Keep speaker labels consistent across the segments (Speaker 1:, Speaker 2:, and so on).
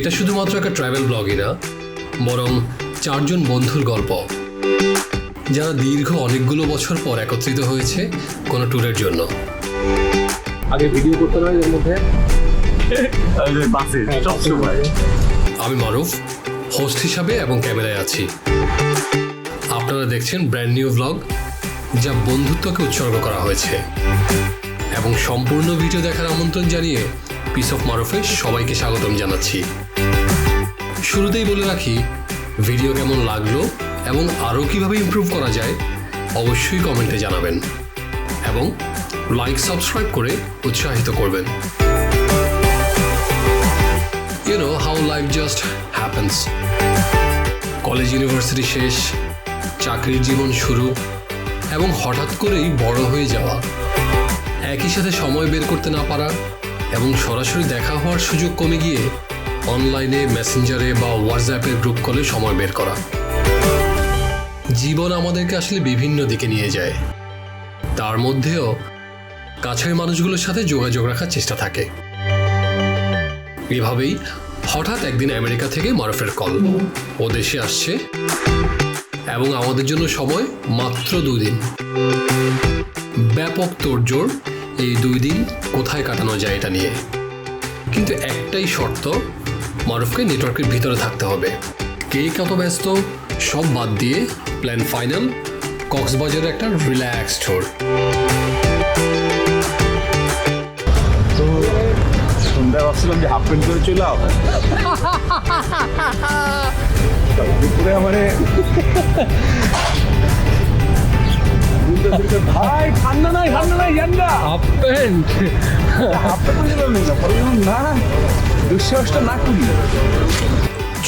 Speaker 1: এটা শুধুমাত্র একটা ট্রাভেল ব্লগই না, বরং চারজন বন্ধুর গল্প, যারা দীর্ঘ অনেকগুলো বছর পর একত্রিত হয়েছে কোনো ট্যুরের জন্য।
Speaker 2: আগে ভিডিও করতে হয় এর মধ্যে
Speaker 1: আমি মারুফ, হোস্ট হিসাবে এবং ক্যামেরায় আছি। আপনারা দেখছেন ব্র্যান্ড নিউ ব্লগ, যা বন্ধুত্বকে উৎসর্গ করা হয়েছে। এবং সম্পূর্ণ ভিডিও দেখার আমন্ত্রণ জানিয়ে পিস অফ মারুফে সবাইকে স্বাগতম জানাচ্ছি। শুরুতেই বলে রাখি, ভিডিও কেমন লাগলো এবং আরও কীভাবে ইমপ্রুভ করা যায় অবশ্যই কমেন্টে জানাবেন এবং লাইক সাবস্ক্রাইব করে উৎসাহিত করবেন। You know how life just happens. College university শেষ, চাকরির জীবন শুরু এবং হঠাৎ করেই বড় হয়ে যাওয়া, একই সাথে সময় বের করতে না পারা এবং সরাসরি দেখা হওয়ার সুযোগ কমে গিয়ে অনলাইনে, মেসেঞ্জারে বা হোয়াটসঅ্যাপের গ্রুপ কলে সময় বের করা। জীবন আমাদেরকে আসলে বিভিন্ন দিকে নিয়ে যায়। তার মধ্যেও কাছের মানুষগুলোর সাথে যোগাযোগ রাখার চেষ্টা থাকে। এভাবেই হঠাৎ একদিন আমেরিকা থেকে মারুফের কল, ও দেশে আসছে এবং আমাদের জন্য সময় মাত্র 2 দিন। ব্যাপক তোড়জোড় এই 2 দিন কোথায় কাটানো যায় এটা নিয়ে। কিন্তু একটাই শর্ত, মারুফকে নেটওয়ার্কের ভিতরে থাকতে হবে। কে কত ব্যস্ত সব বাদ দিয়ে প্ল্যান ফাইনাল, কক্সবাজারের একটা রিল্যাক্স ট্যুর।
Speaker 2: তো সন্ধ্যায় ভাবছিলাম যে হাফ প্যান্ট করে চলে আও, দুপুরে মানে ভাই ঠান্ডা নাই ঠান্ডা
Speaker 3: হাফ প্যান্ট
Speaker 2: হাফ প্যান্ট না দুঃসাহসটা না করি।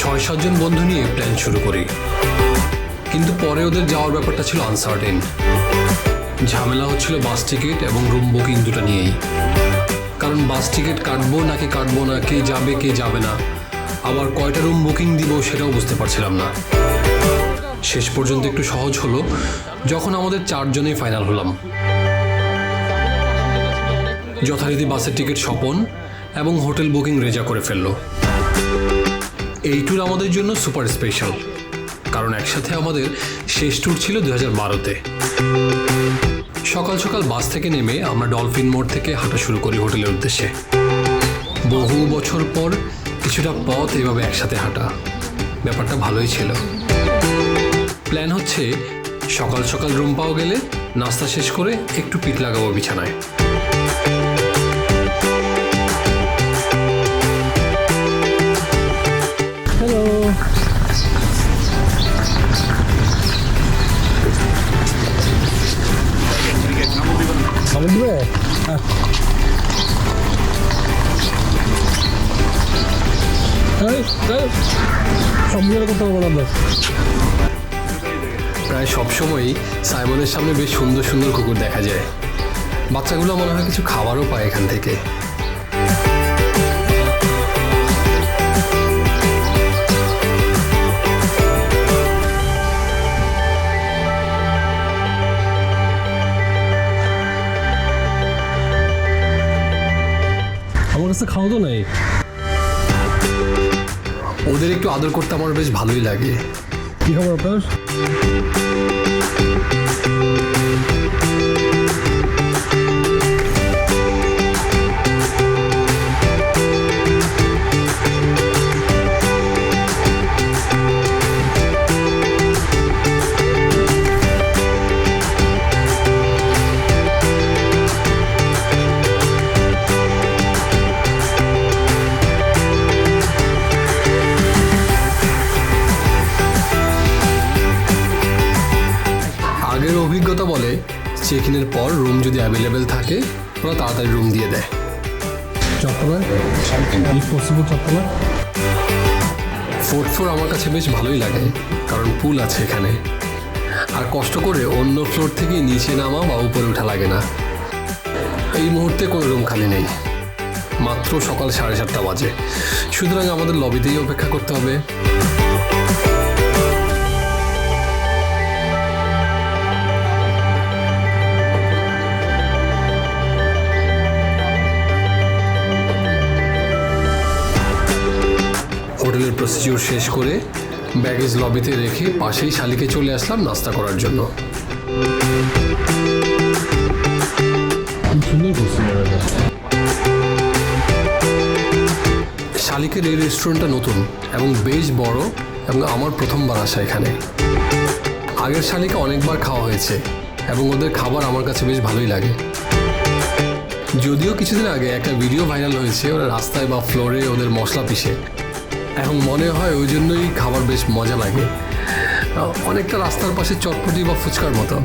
Speaker 1: 6-7 জন বন্ধু নিয়ে প্ল্যান শুরু করি, কিন্তু পরে ওদের যাওয়ার ব্যাপারটা ছিল আনসার্টেন। ঝামেলা হচ্ছিল বাস টিকিট এবং রুম বুকিং দুটো নিয়েই। কারণ বাস টিকিট কাটবো না, কে যাবে কে যাবে না, আবার কয়টা রুম বুকিং দিব সেটাও বুঝতে পারছিলাম না। শেষ পর্যন্ত একটু সহজ হলো যখন আমাদের 4 জনেই ফাইনাল হলাম। যথারীতি বাসের টিকিট স্বপন এবং হোটেল বুকিং রেজা করে ফেললো। এই ট্যুর আমাদের জন্য সুপার স্পেশাল, কারণ একসাথে আমাদের শেষ ট্যুর ছিল 2012-তে। সকাল সকাল বাস থেকে নেমে আমরা ডলফিন মোড় থেকে হাঁটা শুরু করি হোটেলের উদ্দেশ্যে। বহু বছর পর কিছুটা পথ এভাবে একসাথে হাঁটা, ব্যাপারটা ভালোই ছিল। প্ল্যান হচ্ছে সকাল সকাল রুম পাওয়া গেলে নাস্তা শেষ করে একটু পিঠ লাগাবো বিছানায়।
Speaker 3: হ্যালো, খাবার দিবে? সবগুলো করতে পারবো না।
Speaker 1: প্রায় সবসময়ই সাইমনের সামনে বেশ সুন্দর সুন্দর কুকুর দেখা যায়। বাচ্চাগুলো মনে হয় কিছু খাবারও পায় এখান থেকে।
Speaker 3: আমার কাছে খাওয়া তো নাই।
Speaker 1: ওদের একটু আদর করতে আমার বেশ ভালোই লাগে।
Speaker 3: কি খবর আপনার?
Speaker 1: আগের অভিজ্ঞতা বলে চেক ইনের পর রুম যদি অ্যাভেলেবেল থাকে ওরা তাড়াতাড়ি রুম দিয়ে দেয়।
Speaker 3: চট্টগ্রাম পশ্চিমবঙ্গ চট্টগ্রাম
Speaker 1: 4th ফ্লোর আমার কাছে বেশ ভালোই লাগে, কারণ পুল আছে এখানে। আর কষ্ট করে অন্য ফ্লোর থেকে নিচে নামা বা উপরে ওঠা লাগে না। এই মুহূর্তে কোনো রুম খালি নেই, মাত্র সকাল 7:30 বাজে। সুতরাং আমাদের লবিতেই অপেক্ষা করতে হবে। প্রসিডিউর শেষ করে ব্যাগেজ লবিতে রেখে পাশেই শালিকে চলে আসলাম নাস্তা করার জন্য।
Speaker 3: খুব সুন্দর করছি জায়গাটা।
Speaker 1: শালিকের এই রেস্টুরেন্টটা নতুন এবং বেশ বড় এবং আমার প্রথমবার আসা এখানে। আগের শালিকে অনেকবার খাওয়া হয়েছে এবং ওদের খাবার আমার কাছে বেশ ভালোই লাগে। যদিও কিছুদিন আগে একটা ভিডিও ভাইরাল হয়েছে ওরা রাস্তায় বা ফ্লোরে ওদের মশলা পিষে, এখন মনে হয় ওই জন্যই খাবার বেশ মজা লাগে, অনেকটা রাস্তার পাশে চটপটি বা ফুচকার মতো।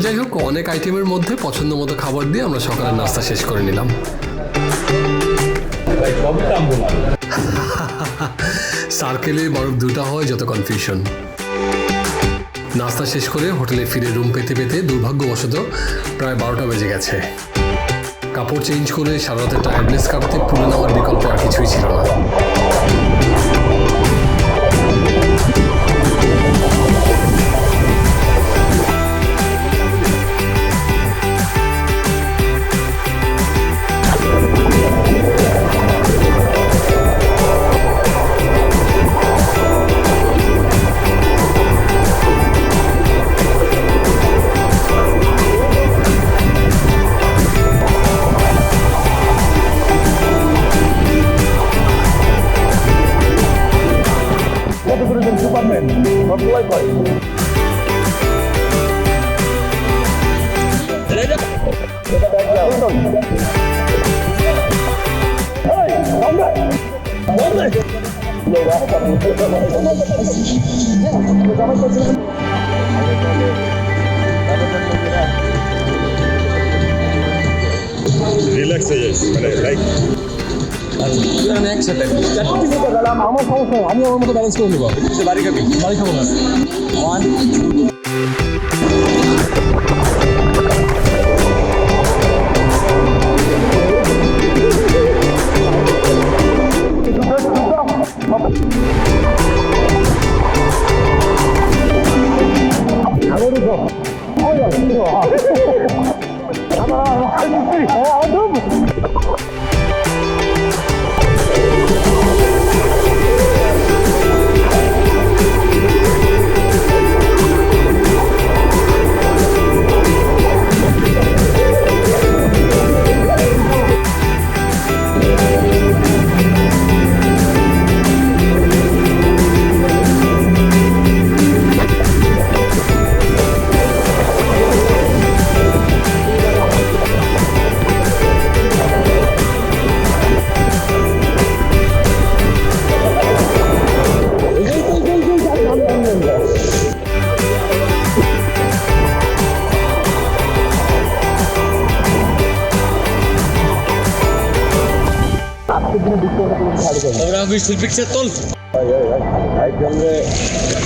Speaker 1: যাই হোক, অনেক আইটেমের মধ্যে পছন্দ মতো খাবার দিয়ে আমরা সকালের নাস্তা শেষ করে নিলাম। সার্কেলে বরফ দুটা হয় যত কনফিউশন। নাস্তা শেষ করে হোটেলে ফিরে রুম পেতে পেতে দুর্ভাগ্যবশত প্রায় 12টা বেজে গেছে। কাপড় চেঞ্জ করে সারা রাতে টায়ার্ডনেস কাটাতে পুলে নেওয়ার বিকল্প আর কিছুই ছিল না।
Speaker 2: রিল্যাক্স হয়ে যাস, মানে লাইক
Speaker 3: একসাথে আমার সমস্যা, আমি আমার মতো ব্যালেন্স করে নেবো।
Speaker 2: বাড়ি খাবি?
Speaker 3: বাড়ি খাবো না।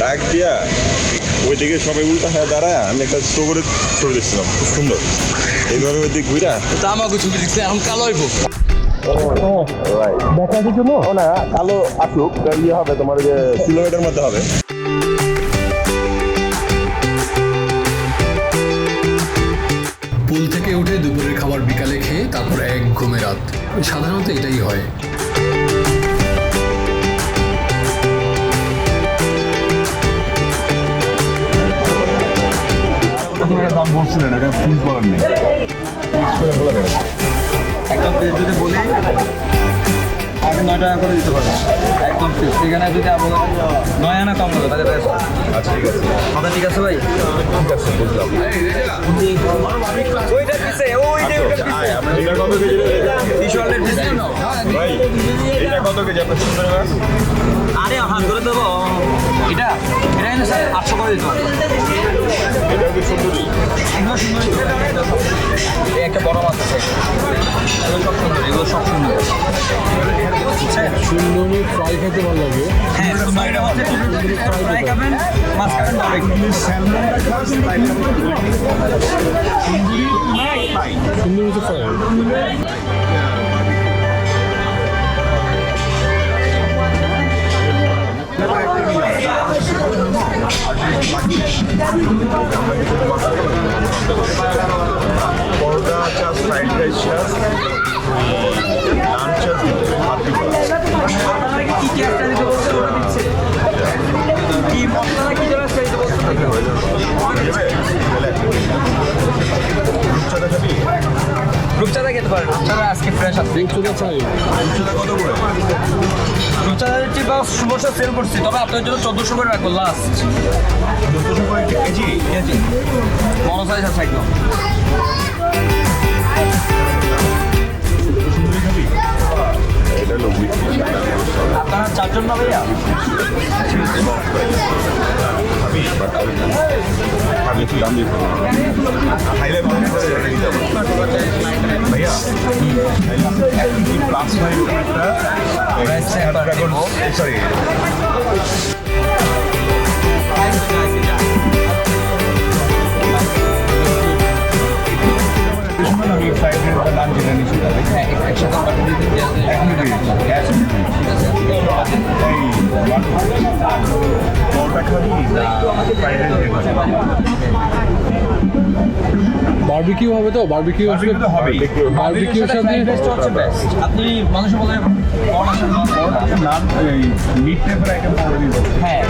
Speaker 2: ডাক দিয়া ওইদিকে সবাই উল্টা হয়ে দাঁড়ায় আমি একটা শো করে ছবি দেখছিলাম, খুব সুন্দর। এইভাবে ওই দিক ঘুরা
Speaker 4: আমাকে ছবি দেখছে, এখন কালো হইব।
Speaker 3: দেখার জন্য
Speaker 2: না কালো আসুক, ইয়ে হবে তোমার যে কিলোমিটার মধ্যে হবে।
Speaker 1: পুল থেকে উঠে দুপুরের খাবার বিকালে খেয়ে তারপর এক ঘুমে রাত, সাধারণত এটাই হয়।
Speaker 2: আপনারা দাম বলছিলেন, এটা ফিক্স বলার নেই।
Speaker 4: একটা যদি বলি
Speaker 5: আপনি 9 টাকা করে দিতে পারবেন একদম ফিক্স। এখানে যদি আপনার 9 আনা কম হবে তাহলে
Speaker 2: আচ্ছা ঠিক আছে
Speaker 5: কথা ঠিক আছে ভাই?
Speaker 2: ঠিক আছে বুঝলাম
Speaker 5: ওইটা পিছে ওইটা
Speaker 2: আয়, আমরা এটা কত কেজি
Speaker 5: টিশার্টের পিছে
Speaker 2: ভাই এটা কত কেজি আপনার সুন্দর মাছ
Speaker 5: আরে হাত ধরে দেবো এটা এটা কিন্তু স্যার 800 করে দিতে হবে।
Speaker 2: এটা কি সুন্দরী
Speaker 5: এগুলো সুন্দর এই একটা বড় মাছ আছে এগুলো সব সুন্দর
Speaker 3: সুন্দরী ফ্রাই খেতে ভালো লাগে।
Speaker 5: হ্যাঁ সুন্দরটা হচ্ছে ফ্রাই খাবেন মাছ খাবেন ডাইরেক্ট
Speaker 3: সুন্দরী তো ফ্রাই
Speaker 2: পরোটা চাষ ফ্রাইড রাইস চাষ নান চাষ হাতি
Speaker 5: কি কি একটা দিতে বলছে ওটা দিচ্ছে কি মশলা কি দেওয়া আছে দিতে বলছে
Speaker 2: রূপচাঁদা খাবি
Speaker 5: রূপচাঁদা খেতে পারেন রূপচাঁদা আজকে ফ্রেশ আছে
Speaker 3: রূপচাঁদা ফ্রাই
Speaker 2: রূপচাঁদা কত করে
Speaker 5: রূপচাঁদা দিচ্ছি বা সুবর্ষা সেল করছি তবে আপনার জন্য 1400 করে রাখবো লাস্ট
Speaker 2: 1400 করে কেজি
Speaker 5: কেজি বড় সাইজ আছে একদম
Speaker 2: সুন্দরী খাবি এটা লোক
Speaker 5: আপনারা 4 জন না ভাইয়া
Speaker 2: খাবি বাট খাবি তুই দাম দিয়ে খাইলে ভালো করে এটা দিতে হবে ভাইয়া প্লাস ফাইভ একটা স্ন্যাপড্রাগন সরি আমি ফ্রাইড রাইস নান যেটা নিচ্ছি
Speaker 5: হ্যাঁ একসাথে আমরা দিতে এখন
Speaker 2: পরোটা খাবি ফ্রাইড রাইস
Speaker 3: বারবিকিউ হবে তো? বারবিকিউ আসলে
Speaker 2: তো হবেই
Speaker 3: বারবিকিউর সাথে
Speaker 5: হচ্ছে বেস্ট আপনি মানুষ বলে
Speaker 2: নান মিট টাইপের আইটেম অর্ডার দিতে
Speaker 5: হ্যাঁ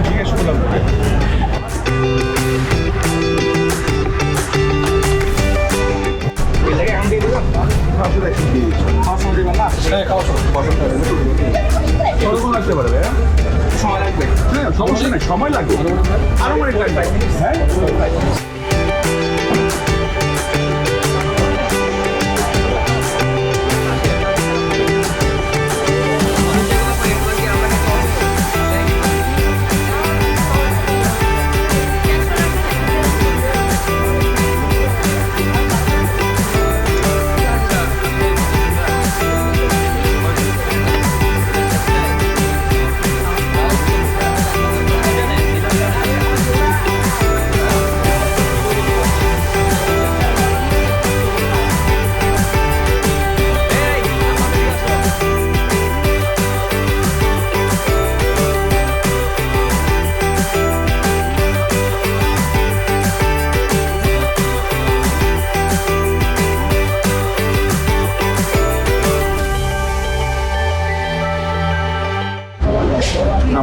Speaker 2: জিজ্ঞেস করলাম কতক্ষণ লাগতে পারবে
Speaker 5: সময় লাগবে
Speaker 2: হ্যাঁ সমস্যা নেই সময় লাগবে আরো অনেক লাগবে হ্যাঁ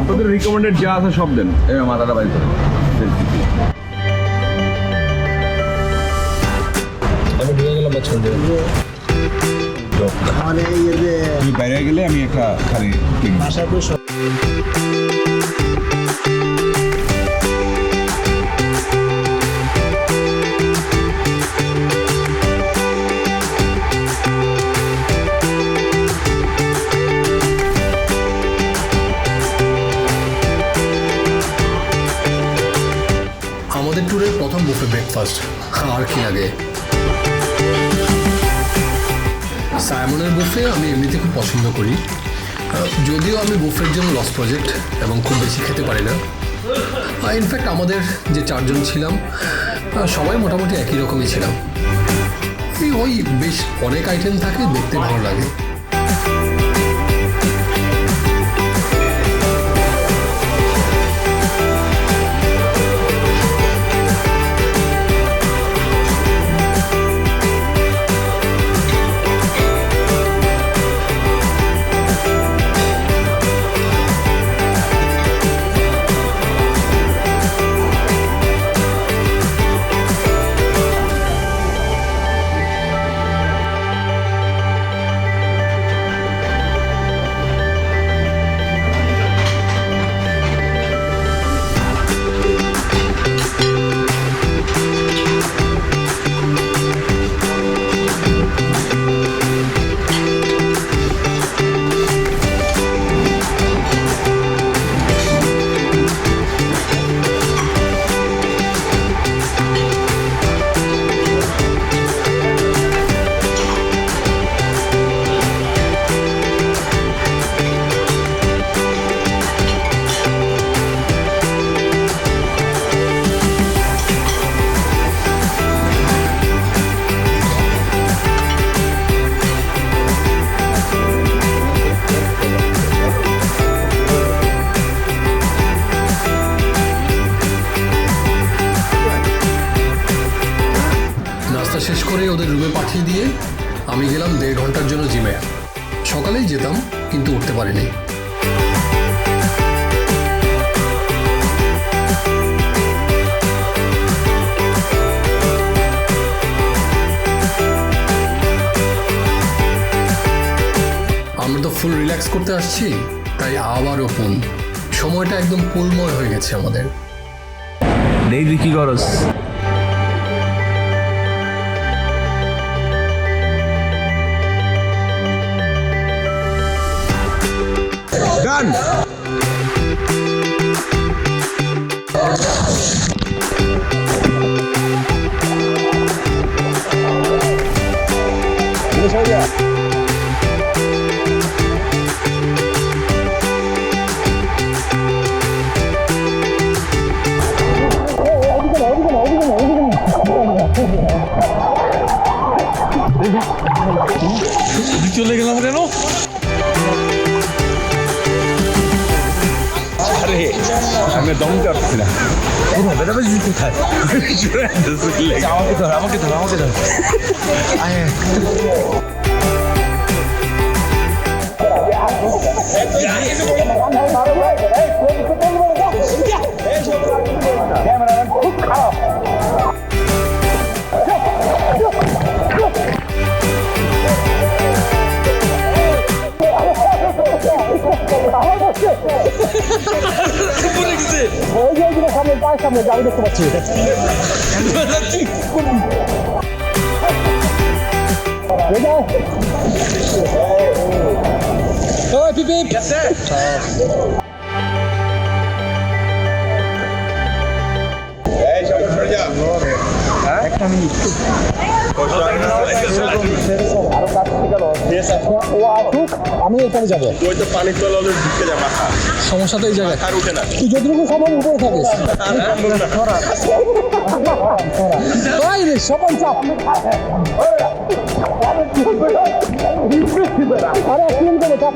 Speaker 2: আপনাদের রিকমেন্ডেড যা আছে সব দেন মাথাটা বাইর করে
Speaker 3: আমি ঢুকে গেলাম মাঝখান দিয়ে।
Speaker 2: তুমি বাইরে গেলে আমি একটা খালি
Speaker 1: আমাদের ট্যুরের প্রথম বুফে ব্রেকফাস্ট আর কি লাগে। সাইমনের বুফে আমি এমনিতে খুব পছন্দ করি, যদিও আমি বুফের জন্য লস প্রজেক্ট এবং খুব বেশি খেতে পারি না। ইনফ্যাক্ট আমাদের যে 4 জন ছিলাম সবাই মোটামুটি একই রকমই ছিলাম। ওই বেশ অনেক আইটেম থাকে, দেখতে ভালো লাগে। করে ওদের রুমে পাঠিয়ে দিয়ে আমি গেলাম 1.5 ঘন্টার জন্য জিমে। সকালেই যেতাম, কিন্তু উঠতে পারিনি। আমরা তো ফুল রিল্যাক্স করতে আসছি, তাই আবারও পুল। সময়টা একদম পুলময় হয়ে গেছে আমাদের।
Speaker 5: দেখবি কি করস
Speaker 2: ডান
Speaker 5: চলে গেলাম কেন
Speaker 2: আরে আমি দম করছি না
Speaker 5: কোথায় আমাকে ধর
Speaker 3: সামনে গাড়ি দেখতে পাচ্ছি।
Speaker 2: একটা মিনিট
Speaker 3: ও আসুক, আমি এখানে যাবো।
Speaker 2: ওই তো পানির তলে ওদের ঢুকে যায় মাথা
Speaker 3: সমস্যা তো এই জায়গায়।
Speaker 2: আর উঠে না
Speaker 3: তুই যতটুকু সম্ভব উপরে থাকিস। ওই রে, সবাই চাপ। আরে ক্লিন করে চাপ।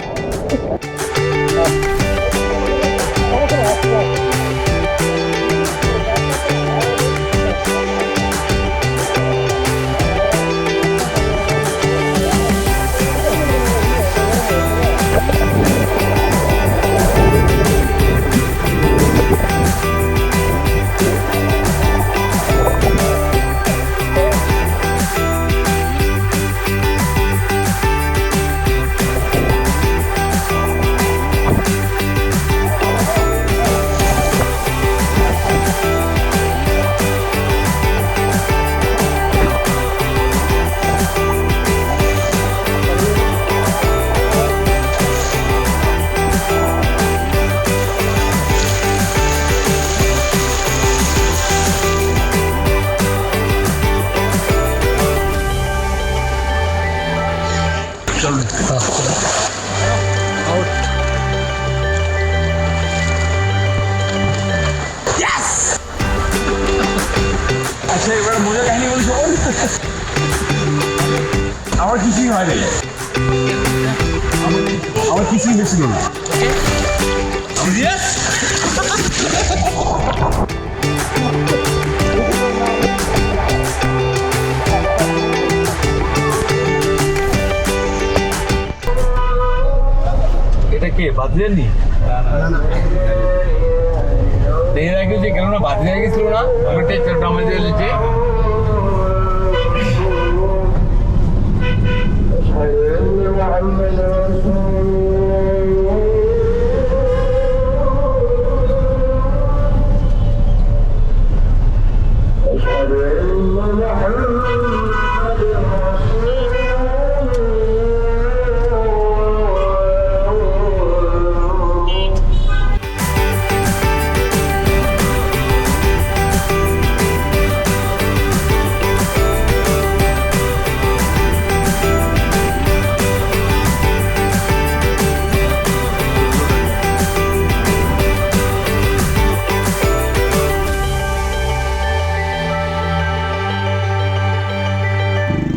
Speaker 5: আচ্ছা এবার মজার কাহিনী বলি শোন আমার কিছুই হয় নাই আমার কিছুই বেশি নেই সিরিয়াস এটা কে বাদলেন নি এর আগে যে কেন না বাদ হয়ে গেছিল না ওইটাই তো ডামাল দিয়ে দিয়েছে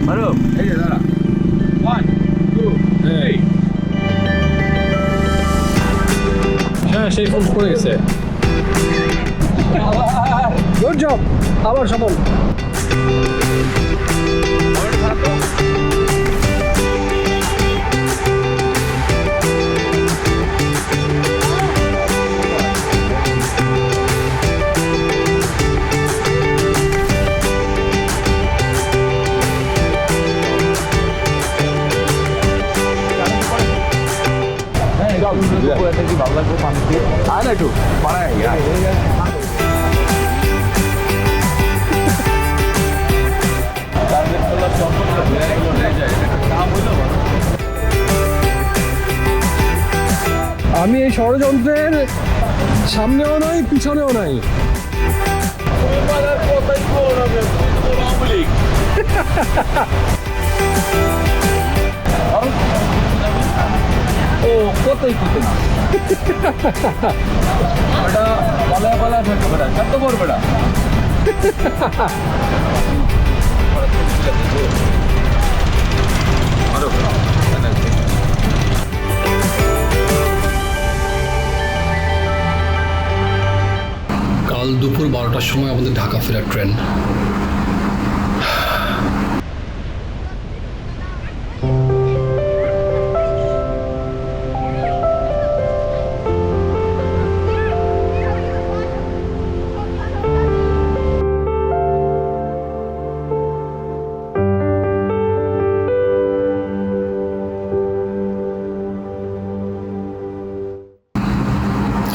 Speaker 5: হ্যালো এই যে দাঁড়া 1 2 এই
Speaker 1: হ্যাঁ, সেই ফোন পড়ে গেছে।
Speaker 3: গুড জব, আবার সফল।
Speaker 5: কি ভালো লাগবে পানিতে আয় না একটু পাড়ায়
Speaker 3: আমি এই ষড়যন্ত্রের সামনেও নাই পিছনেও নাই।
Speaker 5: ও কতই কিছু না ওটা পালায় পালায় থাকতে বেড়া কত বড় বেড়া
Speaker 1: কাল দুপুর 12টার সময় আমাদের ঢাকা ফেরার ট্রেন।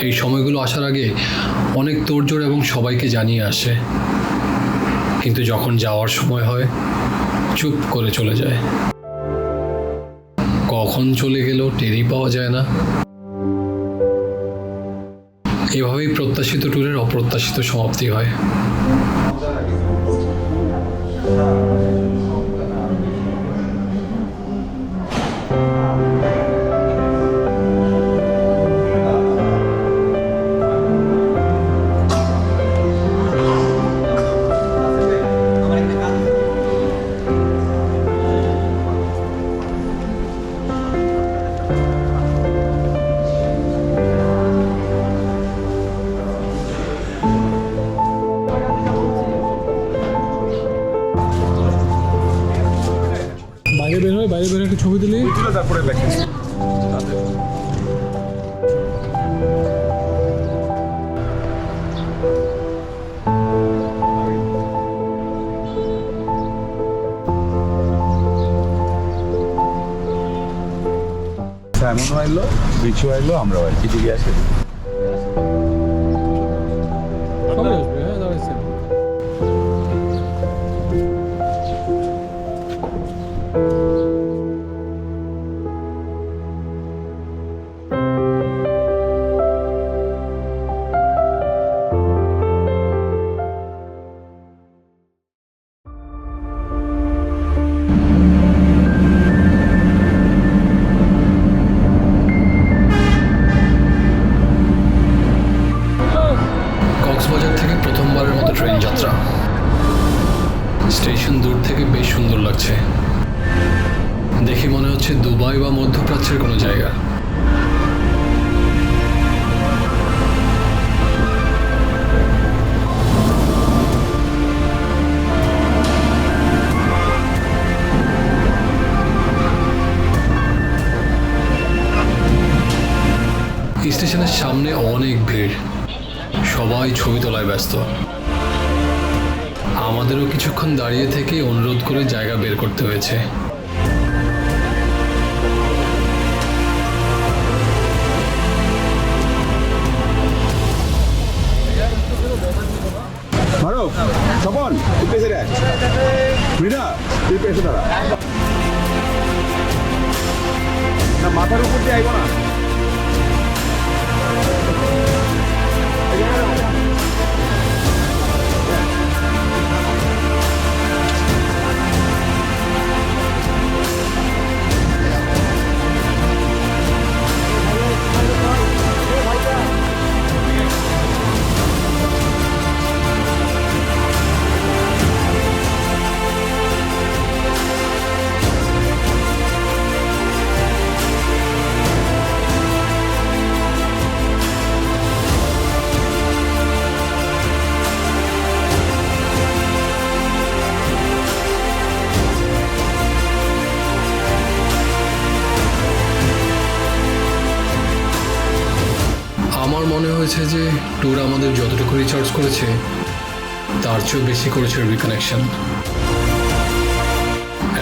Speaker 1: এই সময়গুলো আসার আগে অনেক তোড়জোড় এবং সবাইকে জানিয়ে আসে, কিন্তু যখন যাওয়ার সময় হয় চুপ করে চলে যায়। কখন চলে গেল টেরই পাওয়া যায় না। এভাবেই প্রত্যাশিত ট্যুরের অপ্রত্যাশিত সমাপ্তি হয়।
Speaker 3: বাইরে বের হয়ে একটা ছবি দিলি।
Speaker 2: তারপরে দেখেন এমনও আইলো বিছু আইলো আমরা আর কি দিকে আসে
Speaker 3: সবাই আসবে, হ্যাঁ দাঁড়াইছে।
Speaker 1: কক্সবাজার থেকে প্রথমবারের মতো ট্রেন যাত্রা। স্টেশন দূর থেকে বেশ সুন্দর লাগছে। দেখে মনে হচ্ছে দুবাই বা মধ্যপ্রাচ্যের কোনো জায়গা। স্টেশনের সামনে অনেক ভিড়, সবাই ছবি তোলায় ব্যস্ত। আমাদেরও কিছুক্ষণ দাঁড়িয়ে থেকে অনুরোধ করে জায়গা বের করতে হয়েছে।
Speaker 2: মারো স্বপন তুই পেছে রে মৃণা তুই পেছে দাঁড়া না মাথার উপর দিয়ে আইব না
Speaker 1: আমার মনে হয়েছে যে ট্যুর আমাদের যতটুকু রিচার্জ করেছে তার চেয়েও বেশি করেছে রিকানেকশন,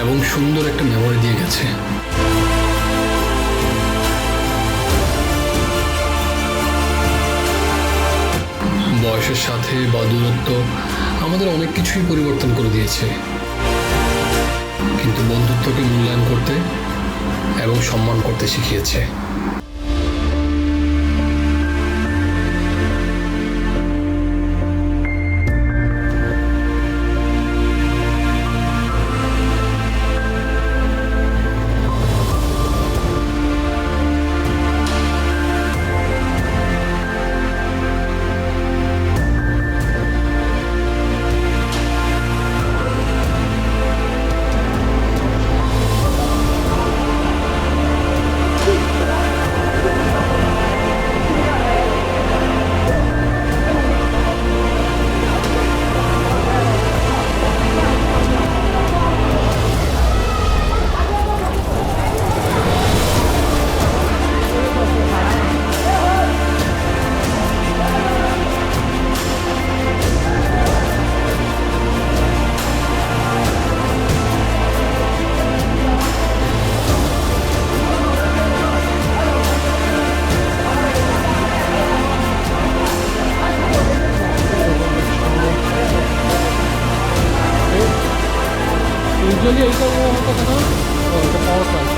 Speaker 1: এবং সুন্দর একটা মেমোরি দিয়ে গেছে। বয়সের সাথে বা দূরত্ব আমাদের অনেক কিছুই পরিবর্তন করে দিয়েছে, কিন্তু বন্ধুত্বকে মূল্যায়ন করতে এবং সম্মান করতে শিখিয়েছে।
Speaker 3: ইউজুয়ালি এইটা ও হতো কেন এটা পাওয়ার প্ল্যান্ট।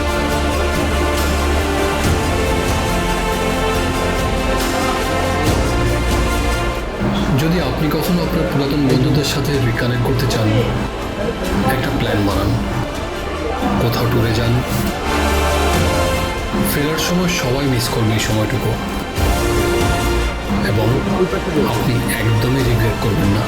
Speaker 1: যদি আপনি কখনো আপনার পুরাতন বন্ধুদের সাথে রিকানেক্ট করতে চান, একটা প্ল্যান বানান, কোথাও ট্যুরে যান। ফেরার সময় সবাই মিস করবে এই সময়টুকু, এবং আপনি একদমই রিগ্রেট করবেন না।